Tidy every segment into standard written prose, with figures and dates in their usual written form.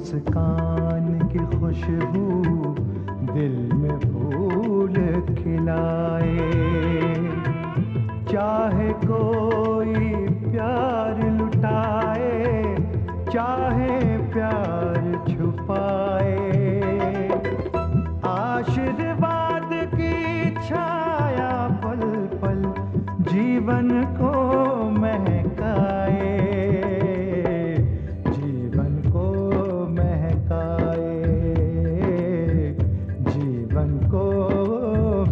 मुस्कान की खुशबू दिल में फूल खिलाए। चाहे कोई प्यार लुटाए, चाहे प्यार छुपाए, आशीर्वाद की छाया पल पल जीवन को महकाए, जीवन को महकाए, जीवन को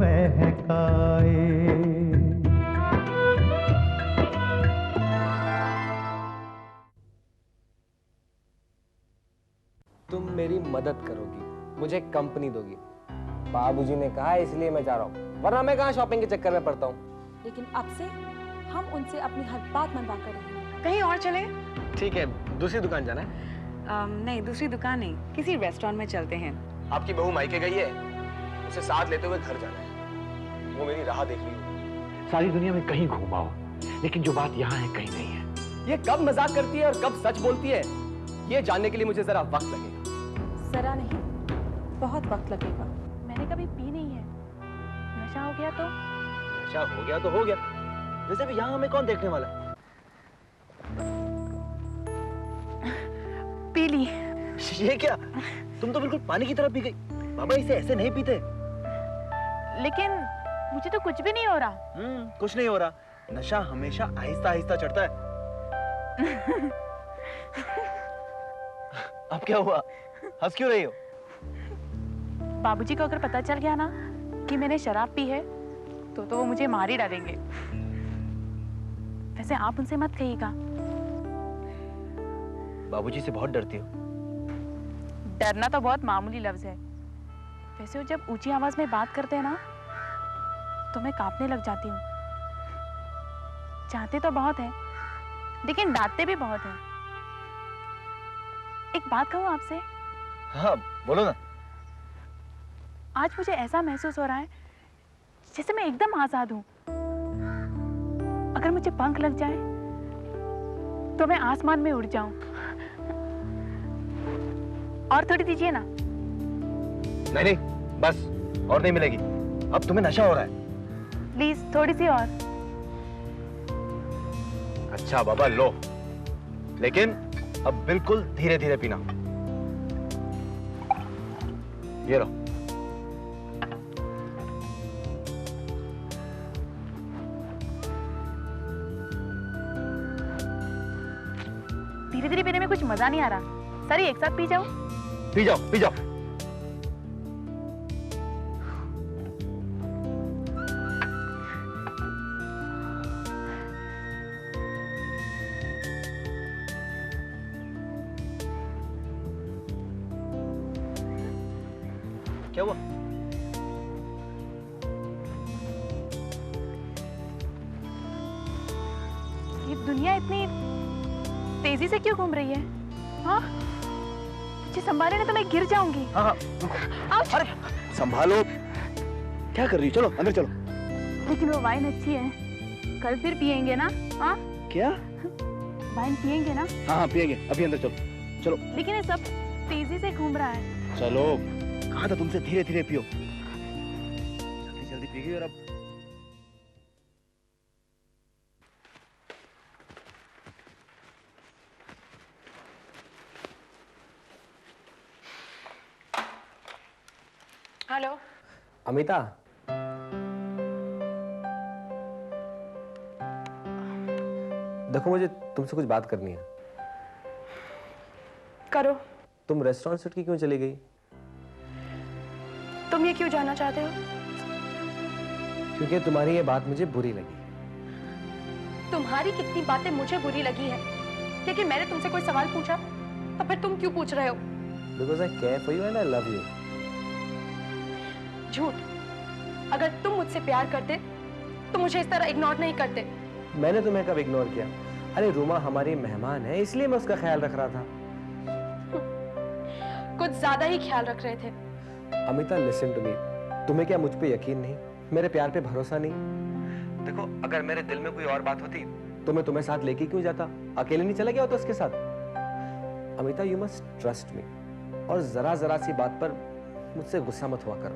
महकाए। तुम मेरी मदद करोगी, मुझे कंपनी दोगी। बाबूजी ने कहा है इसलिए मैं जा रहा हूँ, वरना मैं कहाँ शॉपिंग के चक्कर में पड़ता हूँ। लेकिन अब से हम उनसे अपनी हर बात मनवा कर रहेंगे। कहीं और चले? ठीक है, दूसरी दुकान जाना है? नहीं, दूसरी दुकान नहीं, किसी रेस्टोरेंट में चलते हैं। आपकी बहू मायके गई है, उसे साथ लेते हुए घर जाना है। वो मेरी राह देख रही है। सारी दुनिया में कहीं घूमाओ, लेकिन जो बात यहाँ है कहीं नहीं है। ये कब मजाक करती है और कब सच बोलती है, ये जानने के लिए मुझे जरा वक्त लगेगा। जरा नहीं, बहुत वक्त लगेगा। मैंने कभी पी नहीं है। नशा हो गया तो? नशा हो गया तो हो गया। वैसे भी यहाँ हमें कौन देखने वाला है? पी ली। ये क्या? तुम तो बिल्कुल पानी की तरह पी गई। बाबा इसे ऐसे नहीं पीते। लेकिन मुझे तो कुछ भी नहीं हो रहा। कुछ नहीं हो रहा। नशा हमेशा आहिस्ता आहिस्ता चढ़ता है। अब क्या हुआ? हंस क्यों रही हो? बाबूजी को अगर पता चल गया ना कि मैंने शराब पी है तो वो मुझे मार ही डालेंगे। वैसे आप उनसे मत कहिएगा। बाबूजी से बहुत डरती हो? डरना तो बहुत मामूली लफ्ज है। वैसे वो जब ऊंची आवाज में बात करते हैं ना तो मैं कांपने लग जाती हूँ। चाहते तो बहुत है, लेकिन डांटते भी बहुत है। एक बात कहूँ आपसे? हाँ, बोलो ना। आज मुझे ऐसा महसूस हो रहा है जैसे मैं एकदम आजाद हूँ। अगर मुझे पंख लग जाए तो मैं आसमान में उड़ जाऊं। और थोड़ी दीजिए ना। नहीं नहीं, बस और नहीं मिलेगी। अब तुम्हें नशा हो रहा है। प्लीज थोड़ी सी और। अच्छा बाबा लो, लेकिन अब बिल्कुल धीरे धीरे पीना। ये लो। धीरे धीरे पीने में कुछ मजा नहीं आ रहा। सारी एक साथ पी जाओ। पी जाओ, पी जाओ। क्या हुआ? ये दुनिया इतनी तेजी से क्यों घूम रही है? हाँ? मुझे संभाले नहीं तो मैं गिर जाऊंगी। हाँ हाँ। अरे संभालो। क्या कर रही हो? चलो अंदर चलो। लेकिन वो वाइन अच्छी है, कल फिर पियेंगे ना? हाँ? क्या? वाइन पियेंगे ना? हाँ हाँ पियेंगे, अभी अंदर चलो। चलो। लेकिन ये सब तेजी से घूम रहा है। चलो, कहा था तुमसे धीरे धीरे पियो। जल्दी जल्दी पी गई और अब हेलो अमिता, देखो मुझे तुमसे कुछ बात करनी है। करो। तुम रेस्टोरेंट से उठ के क्यों चली गई? तुम ये क्यों जानना चाहते हो? क्योंकि तुम्हारी ये बात मुझे बुरी लगी। तुम्हारी कितनी बातें मुझे बुरी लगी है, लेकिन मैंने तुमसे कोई सवाल पूछा तो फिर तुम क्यों पूछ रहे हो? Because I care for you and I love you. झूठ। अगर तुम मुझसे प्यार करते तो मुझे इस तरह इग्नोर नहीं करते। मैंने तुम्हें कब इग्नोर किया? अरे रूमा हमारी मेहमान है, इसलिए मैं उसका ख्याल रख रहा था। कुछ ज्यादा ही ख्याल रख रहे थे। अमिता लिसन टू मी, तुम्हें क्या मुझ पे यकीन नहीं, मेरे प्यार पे भरोसा नहीं? देखो अगर मेरे दिल में कोई और बात होती तो मैं तुम्हें साथ लेके क्यों जाता? अकेले नहीं चला गया होता उसके साथ। Amita you must trust me, और जरा जरा सी बात पर मुझसे गुस्सा मत हुआ करो।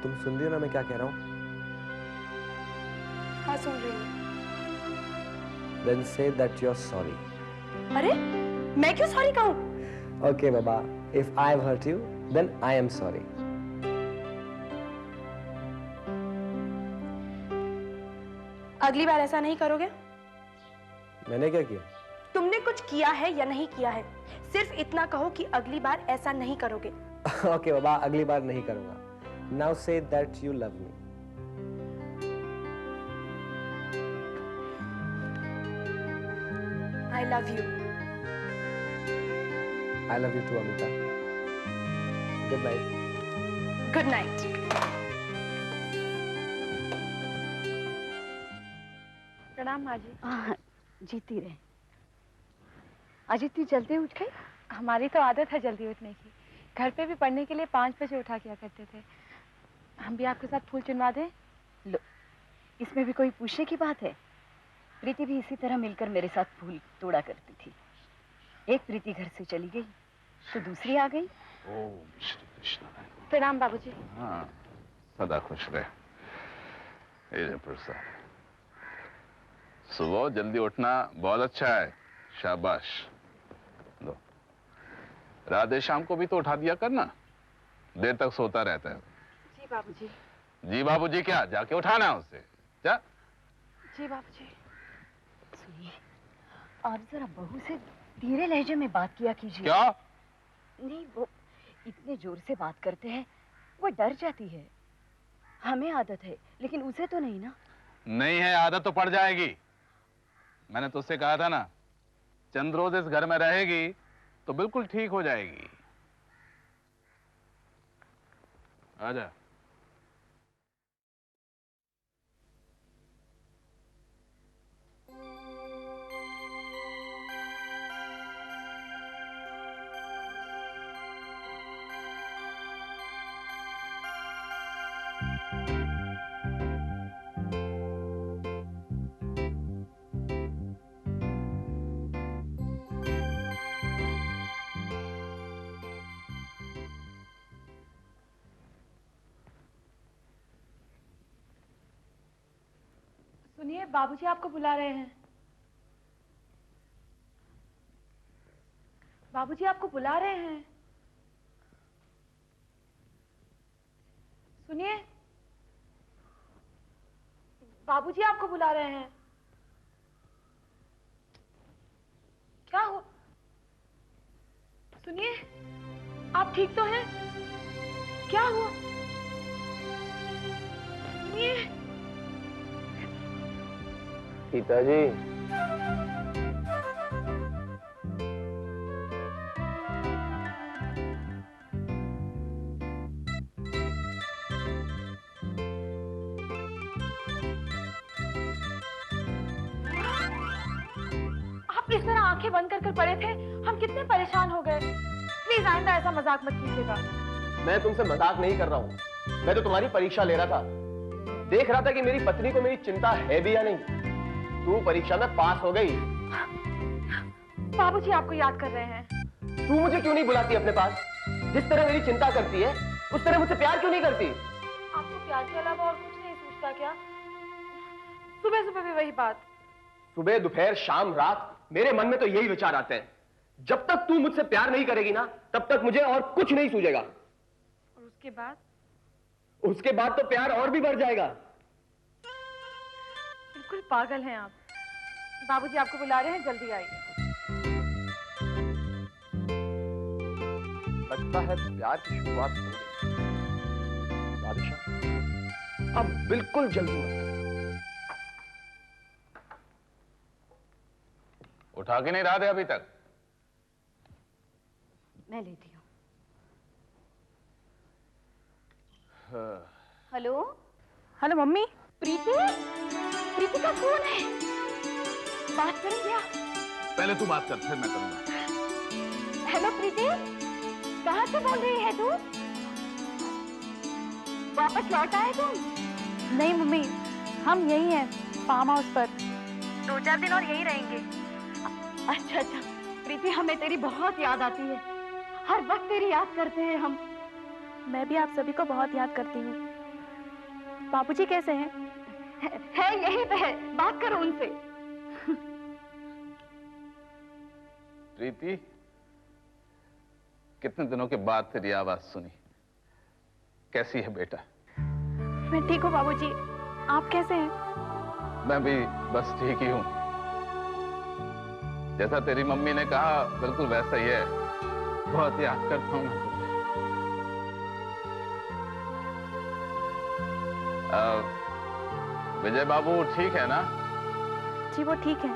तुम सुन रही हो ना मैं क्या कह रहा हूं? हाँ सुन रही हूँ। Then say that you're sorry. अरे मैं क्यों सॉरी कहूँ? Okay, Baba. If I've hurt you, then I am sorry. अगली बार ऐसा नहीं करोगे? मैंने क्या किया? तुमने कुछ किया है या नहीं किया है, सिर्फ इतना कहो कि अगली बार ऐसा नहीं करोगे। Okay, बाबा, अगली बार नहीं करूंगा। Now say that you love me. I love you. I love you too, Amita. Good night. Good night. प्रणाम माँ जी। जीती रहे। आज इतनी जल्दी उठ गई? हमारी तो आदत है जल्दी उठने की। घर पे भी पढ़ने के लिए 5 बजे उठा किया करते थे। हम भी आपके साथ फूल चुनवा दें? लो, इसमें भी कोई पूछने की बात है? प्रीति भी इसी तरह मिलकर मेरे साथ फूल तोड़ा करती थी। एक प्रीति घर से चली गई तो दूसरी आ गई। ओम श्री कृष्ण। प्रणाम बाबूजी। हाँ, सदा खुश रहे। ये ले प्रसाद। सुबह जल्दी उठना बहुत अच्छा है, शाबाश। लो, राधे शाम को भी तो उठा दिया करना, देर तक सोता रहता है। जी बाबूजी। जी बाबूजी क्या, जाके उठाना है उसे। जा। जी बाबूजी। सुनिए, और जरा बहू से धीरे लहजे में बात किया कीजिए। क्या? नहीं, वो इतने जोर से बात करते हैं, वो डर जाती है। हमें आदत है, लेकिन उसे तो नहीं ना। नहीं है आदत तो पड़ जाएगी। मैंने तो उससे कहा था ना, चंद रोज इस घर में रहेगी तो बिल्कुल ठीक हो जाएगी। आजा। सुनिए, बाबूजी आपको बुला रहे हैं। बाबूजी आपको बुला रहे हैं। सुनिए, बाबूजी आपको बुला रहे हैं। क्या हो? सुनिए, आप ठीक तो हैं? क्या हुआ? सुनिए। पिताजी। आप इस तरह आंखें बंद कर पड़े थे, हम कितने परेशान हो गए। प्लीज आइंदा ऐसा मजाक मत कीजिएगा। मैं तुमसे मजाक नहीं कर रहा हूँ, मैं तो तुम्हारी परीक्षा ले रहा था। देख रहा था कि मेरी पत्नी को मेरी चिंता है भी या नहीं। तू परीक्षा में पास हो गई। बाबूजी आपको याद कर रहे हैं। तू मुझे क्यों नहीं बुलाती अपने पास? जिस तरह मेरी चिंता करती है, उस तरह मुझसे प्यार क्यों नहीं करती? आपको प्यार के अलावा और कुछ नहीं सूझता क्या? सुबह सुबह भी वही बात। सुबह दोपहर शाम रात मेरे मन में तो यही विचार आते हैं। जब तक तू मुझसे प्यार नहीं करेगी ना, तब तक मुझे और कुछ नहीं सूझेगा। और उसके बाद? उसके बाद तो प्यार और भी बढ़ जाएगा। बिल्कुल पागल हैं आप। बाबूजी आपको बुला रहे हैं, जल्दी आइए। लगता है प्यार की शुरुआत हो गई। राधिका, अब बिल्कुल जल्दी मत कर। उठा के नहीं रहा थे अभी तक? मैं लेती हूँ। Hello? Hello mummy. Preeti? Preeti का फोन है। बात करें क्या? पहले तू बात कर, फिर मैं करूंगा। हेलो प्रीति, कहाँ से बोल रही है तू? वापस लौट आए तुम? नहीं मम्मी, हम यही हैं, फार्म हाउस पर। 2-4 दिन और यहीं रहेंगे। अच्छा अच्छा, प्रीति, हमें तेरी बहुत याद आती है। हर वक्त तेरी याद करते हैं हम। मैं भी आप सभी को बहुत याद करती हूँ। बाबूजी कैसे हैं? है यही पे है, बात करो उनसे। प्रीति, कितने दिनों के बाद तेरी आवाज सुनी। कैसी है बेटा? मैं ठीक हूँ बाबूजी, आप कैसे हैं? मैं भी बस ठीक ही हूं। जैसा तेरी मम्मी ने कहा बिल्कुल वैसा ही है। बहुत याद करता हूं मैं तुझे। विजय बाबू ठीक है ना? जी वो ठीक है।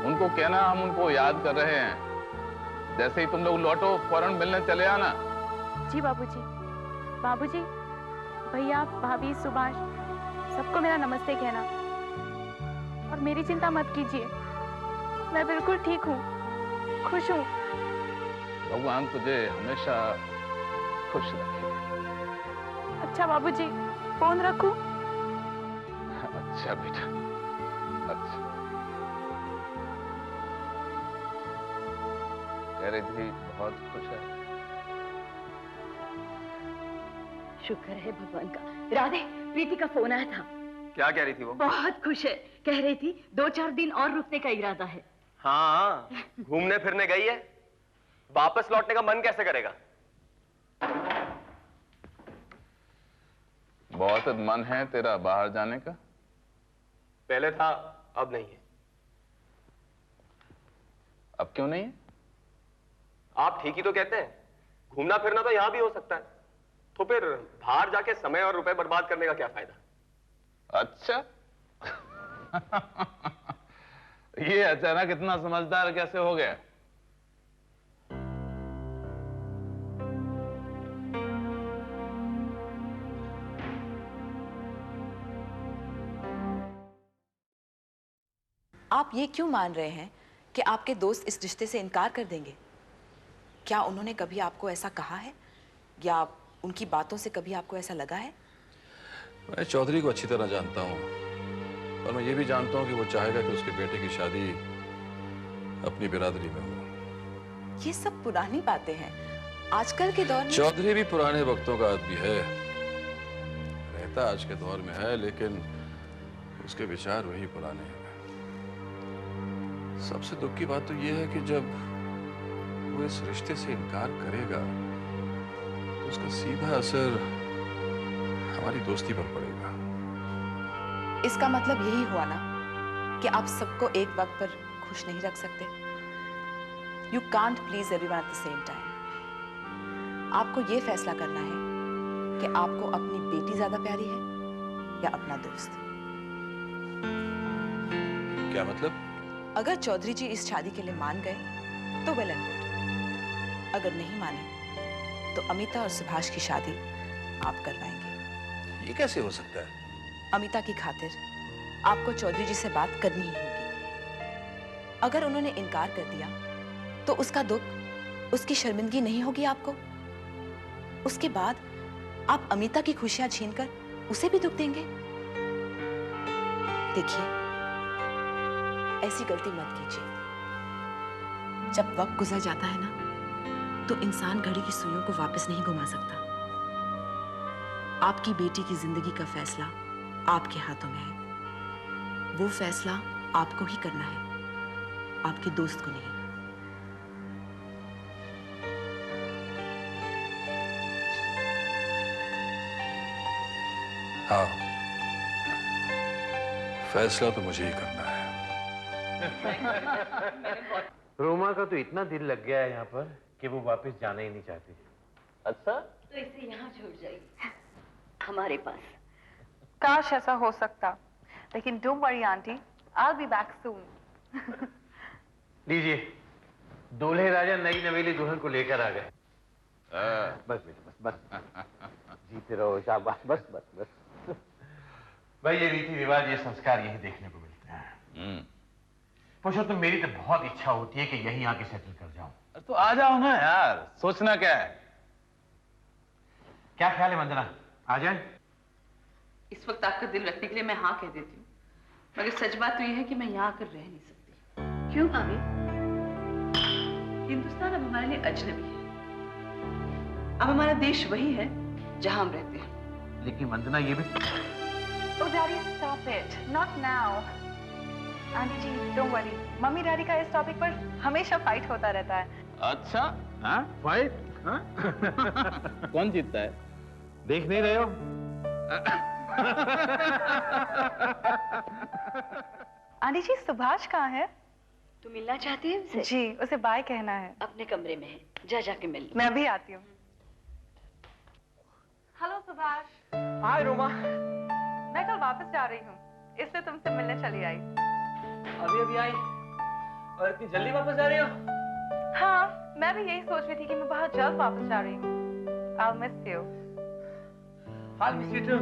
उनको कहना हम उनको याद कर रहे हैं। जैसे ही तुम लोग लौटो फौरन मिलने चले आना। जी बाबूजी। बाबूजी, भैया, भाभी, सुभाष, सबको मेरा नमस्ते कहना। और मेरी चिंता मत कीजिए, मैं बिल्कुल ठीक हूँ, खुश हूँ। भगवान तुझे हमेशा खुश रखे। अच्छा बाबूजी, फोन रखूं? अच्छा बेटा, अच्छा। कह रही थी बहुत खुश है। शुक्र है भगवान का। राधे, प्रीति का फोन आया था। क्या कह रही थी वो? बहुत खुश है, कह रही थी 2-4 दिन और रुकने का इरादा है। हाँ, घूमने फिरने गई है, वापस लौटने का मन कैसे करेगा? बहुत मन है तेरा बाहर जाने का? पहले था, अब नहीं है। अब क्यों नहीं है? आप ठीक ही तो कहते हैं। घूमना फिरना तो यहां भी हो सकता है, तो फिर बाहर जाके समय और रुपए बर्बाद करने का क्या फायदा? अच्छा। ये अचानक इतना समझदार कैसे हो गया? आप ये क्यों मान रहे हैं कि आपके दोस्त इस रिश्ते से इनकार कर देंगे? क्या उन्होंने कभी आपको ऐसा कहा है या उनकी बातों से कभी आपको ऐसा लगा है? मैं चौधरी को अच्छी तरह जानता हूँ और मैं ये भी जानता हूँ कि वो चाहेगा कि उसके बेटे की शादी अपनी बिरादरी में हो। ये सब पुरानी बातें हैं। आजकल के दौर में चौधरी भी पुराने वक्तों का आदमी है, रहता आज के दौर में है, लेकिन उसके विचार वही पुराने हैं। सबसे दुख की बात तो ये है कि जब वो इस रिश्ते से इनकार करेगा तो उसका सीधा असर हमारी दोस्ती पर पड़ेगा। इसका मतलब यही हुआ ना कि आप सबको एक वक्त पर खुश नहीं रख सकते। You can't please everyone at the same time. आपको ये फैसला करना है कि आपको अपनी बेटी ज्यादा प्यारी है या अपना दोस्त। क्या मतलब? अगर चौधरी जी इस शादी के लिए मान गए तो वेल एंड गुड। अगर नहीं माने तो अमिता और सुभाष की शादी आप करवाएंगे। ये कैसे हो सकता है? अमिता की खातिर आपको चौधरी जी से बात करनी ही होगी। अगर उन्होंने इनकार कर दिया तो उसका दुख, उसकी शर्मिंदगी नहीं होगी आपको? उसके बाद आप अमिता की खुशियां छीनकर उसे भी दुख देंगे? देखिए, ऐसी गलती मत कीजिए। जब वक्त गुजर जाता है ना, तो इंसान घड़ी की सुइयों को वापस नहीं घुमा सकता। आपकी बेटी की जिंदगी का फैसला आपके हाथों में है। वो फैसला आपको ही करना है, आपके दोस्त को नहीं। हाँ, फैसला तो मुझे ही करना है। रोमा का तो इतना दिल लग गया है यहाँ पर कि वो वापस जाना ही नहीं चाहती। अच्छा, तो इसे यहाँ छोड़ जाइए हमारे पास। काश ऐसा हो सकता, लेकिन don't worry aunty, I will be back soon. लीजिए, दूल्हे राजा नई नवेली दुल्हन को लेकर आ गए। बस बेटा, बस बस जीते रहो, शाबाश, बस बस बस। भाई ये रीति रिवाज, ये संस्कार यही देखने को मिलते हैं। पुरुषोत्तम, मेरी तो बहुत इच्छा होती है कि यहीं आके सेटल कर जाऊं। तो आ जाओ ना यार, सोचना क्या है? क्या ख्याल है वंदना, आ जाए? इस वक्त आपका दिल रखने के लिए मैं हाँ कह देती हूँ, मगर सच बात तो यह है कि मैं यहाँ आकर रह नहीं सकती। क्यों भाभी? हिंदुस्तान अब हमारे लिए अजनबी है। अब हमारा देश वही है जहां हम रहते हैं। लेकिन वंदना ये भी Oh, Daddy, stop it. Not now. Aunty ji, don't worry. Mummy daddy का इस टॉपिक पर हमेशा फाइट होता रहता है। अच्छा, हाँ फाइट हाँ कौन जीतता है? देख नहीं रहे हो? आंटी जी, सुभाष कहाँ है? तू मिलना चाहती है उनसे? जी, उसे बाय कहना है। अपने कमरे में है, जा जाके मिल। मैं अभी आती हूँ। हेलो सुभाष। हाय रोमा। मैं कल वापस जा रही हूँ, इसलिए तुमसे मिलने चली आई। अभी अभी आई और इतनी जल्दी वापस जा रही हो? हाँ, मैं भी यही सोच रही थी कि मैं बहुत जल्द वापस जा रही हूँ। I'll miss you. I'll miss you too.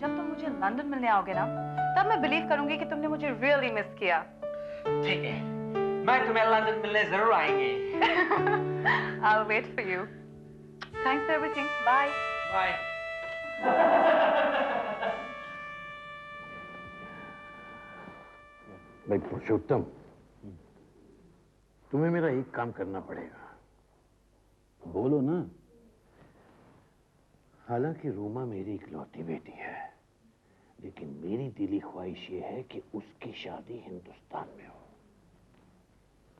जब तुम मुझे लंदन मिलने आओगे ना, तब मैं बिलीव करूंगी कि तुमने मुझे रियली मिस किया। ठीक है, मैं तुम्हें लंदन मिलने जरूर आएंगे। I'll wait for you. Thanks for everything. Bye. Bye. भाई पुरुषोत्तम, तुम्हें मेरा एक काम करना पड़ेगा। बोलो ना। हालांकि रोमा मेरी इकलौती बेटी है, लेकिन मेरी दिली ख्वाहिश ये है कि उसकी शादी हिंदुस्तान में हो।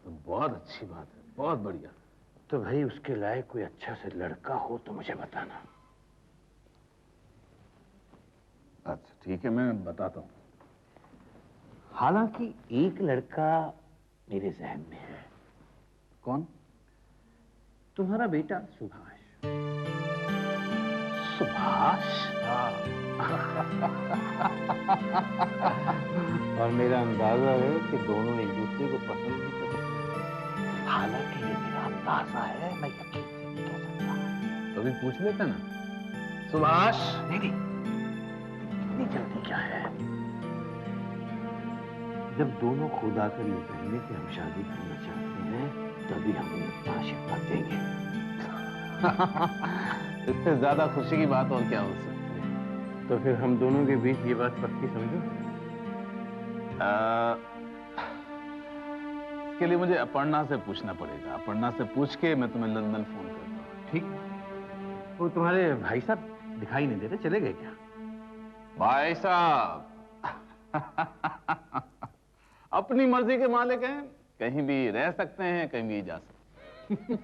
तो बहुत अच्छी बात है, बहुत बढ़िया। तो भाई उसके लायक कोई अच्छा से लड़का हो तो मुझे बताना। अच्छा ठीक है, मैं बताता हूँ। हालांकि एक लड़का मेरे जहन में है। कौन? तुम्हारा बेटा सुभाष। सुभाष? और मेरा अंदाजा है कि दोनों एक दूसरे को पसंद भी करते हैं। हालांकि ये मेरा अंदाजा है, मैं यकीन से नहीं कह सकता। तो अभी पूछ लेते ना। सुभाष? नहीं, इतनी जल्दी क्या है? जब दोनों खुद आकर ये कहेंगे कि हम शादी करना चाहते हैं, तभी हम उन्हें आशीर्वाद देंगे। इससे ज्यादा खुशी की बात और क्या हो सकती है? तो फिर हम दोनों के बीच ये बात पक्की समझो। इसके लिए मुझे अपर्णा से पूछना पड़ेगा। अपर्णा से पूछ के मैं तुम्हें लंदन फोन करता हूँ। ठीक। वो तुम्हारे भाई साहब दिखाई नहीं दे रहे, चले गए क्या? भाई साहब अपनी मर्जी के मालिक हैं, कहीं भी रह सकते हैं, कहीं भी जा सकते हैं।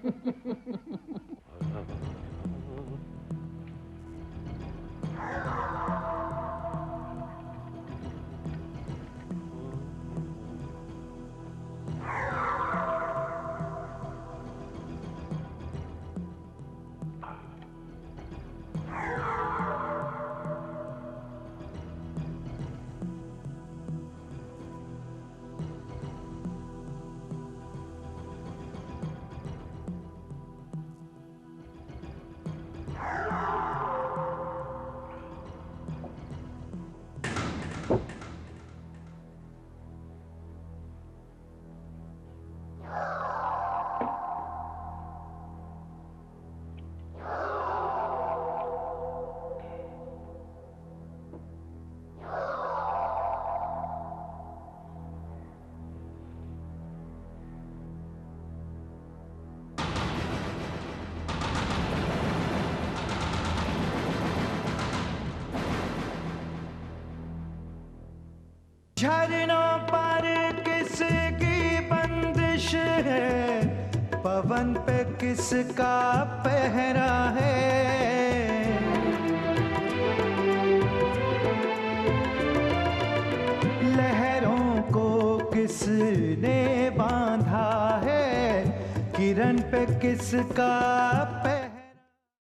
झरनों पर किसकी बंदिश है, पवन पे किसका पहरा है। लहरों को किसने बांधा है, किरण पे किसका पहरा